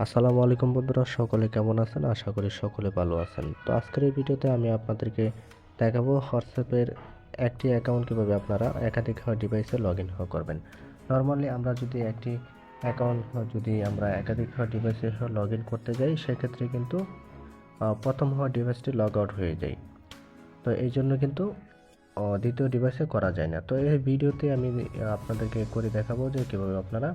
আসসালামু আলাইকুম বন্ধুরা, সকলে কেমন আছেন? আশা করি সকলে ভালো আছেন। তো আজকের এই ভিডিওতে আমি আপনাদেরকে দেখাবো হোয়াটসঅ্যাপের একটি অ্যাকাউন্ট কীভাবে আপনারা একাধিক ডিভাইসে লগ ইন করবেন। নর্মালি আমরা যদি একটি অ্যাকাউন্ট আমরা একাধিক ডিভাইসে লগ ইন করতে যাই, সেক্ষেত্রে কিন্তু প্রথম হওয়া ডিভাইসটি লগ আউট হয়ে যায়। তো এই জন্য কিন্তু দ্বিতীয় ডিভাইসে করা যায় না। তো এই ভিডিওতে আমি আপনাদেরকে করে দেখাবো যে কীভাবে আপনারা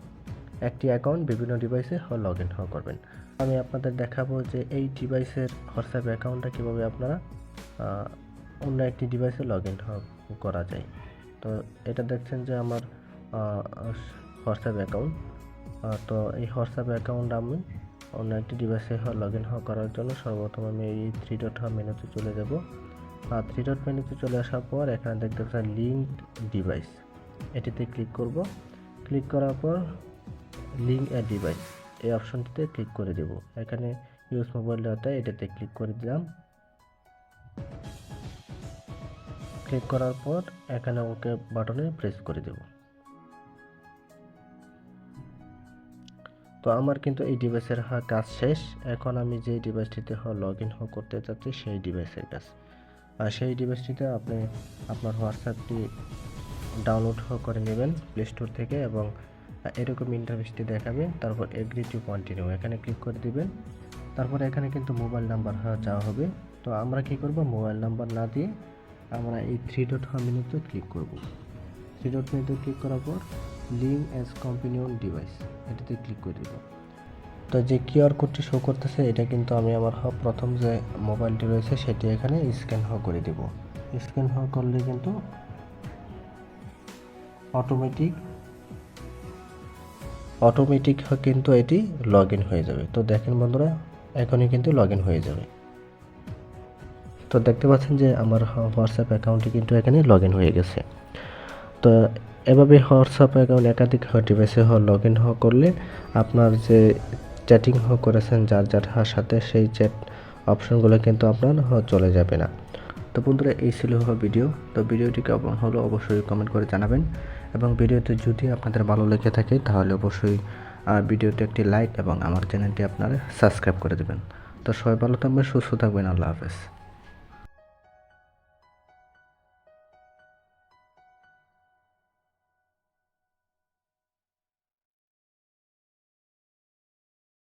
একটি অ্যাকাউন্ট বিভিন্ন ডিভাইসে লগ ইন করবেন। আমি আপনাদের দেখাবো যে এই ডিভাইসের হোয়াটসঅ্যাপ অ্যাকাউন্টটা কীভাবে আপনারা অন্য একটি ডিভাইসে লগ ইন করা যায়। তো এটা দেখছেন যে আমার হোয়াটসঅ্যাপ অ্যাকাউন্ট। তো এই হোয়াটসঅ্যাপ অ্যাকাউন্ট আমি অন্য একটি ডিভাইসে লগ ইন করার জন্য সর্বপ্রথম আমি এই থ্রি ডট মেনুতে চলে যাব। থ্রি ডট মেনুতে চলে আসার পর এখানে দেখতে পাচ্ছেন লিঙ্কড ডিভাইস, এটিতে ক্লিক করব। ক্লিক করার পর লিঙ্ক এ ডিভাইস এই অপশনটিতে ক্লিক করে দেব। এখানে ইউজ মোবাইল ডাটা এটাতে ক্লিক করে দিলাম। ক্লিক করার পর এখানে ওকে বাটনে প্রেস করে দেব। তো আমার কিন্তু এই ডিভাইসের কাজ শেষ। এখন আমি যে ডিভাইসটিতে লগ ইন করতে চাচ্ছি সেই ডিভাইসের কাজ। আর সেই ডিভাইসটিতে আপনি আপনার হোয়াটসঅ্যাপটি ডাউনলোড করে নেবেন প্লে স্টোর থেকে এবং এরকম ইন্টারফেসটি দেখাবে। তারপর এগ্রি টু কন্টিনিউ এখানে ক্লিক করে দিবেন। তারপর এখানে কিন্তু মোবাইল নাম্বার চাওয়া হবে। তো আমরা কি করব, মোবাইল নাম্বার না দিয়ে আমরা এই থ্রি ডট মেনুতে ক্লিক করব। থ্রি ডট মেনুতে ক্লিক করার পর লিঙ্ক অ্যাজ কম্পানিয়ন ডিভাইস এটাতে ক্লিক করে দেব। তো যে কিউআর কোডটি শো করতেছে এটা কিন্তু আমি আমার প্রথম যে মোবাইলটি রয়েছে সেটি এখানে স্ক্যান করে দেব। স্ক্যান করলে কিন্তু অটোমেটিক কিন্তু এটি লগ ইন হয়ে যাবে। তো দেখেন বন্ধুরা, এখনই কিন্তু লগ ইন হয়ে যাবে। তো দেখতে পাচ্ছেন যে আমার হোয়াটসঅ্যাপ অ্যাকাউন্টটি কিন্তু এখানে লগ ইন হয়ে গেছে। তো এভাবে হোয়াটসঅ্যাপ অ্যাকাউন্ট একাধিক ডিভাইসে লগ ইন করলে আপনার যে চ্যাটিং করেছেন যার সাথে সেই চ্যাট অপশনগুলো কিন্তু আপনার চলে যাবে না। তো বন্ধুরা, এই ছিল ভিডিও। তো ভিডিওটি কেমন হলো অবশ্যই কমেন্ট করে জানাবেন এবং ভিডিওতে যদি আপনাদের ভালো লেগে থাকে তাহলে অবশ্যই ভিডিওতে একটি লাইক এবং আমার চ্যানেলটি আপনারা সাবস্ক্রাইব করে দেবেন। তো সবাই ভালো থাকবেন, সুস্থ থাকবেন। আল্লাহ হাফেজ।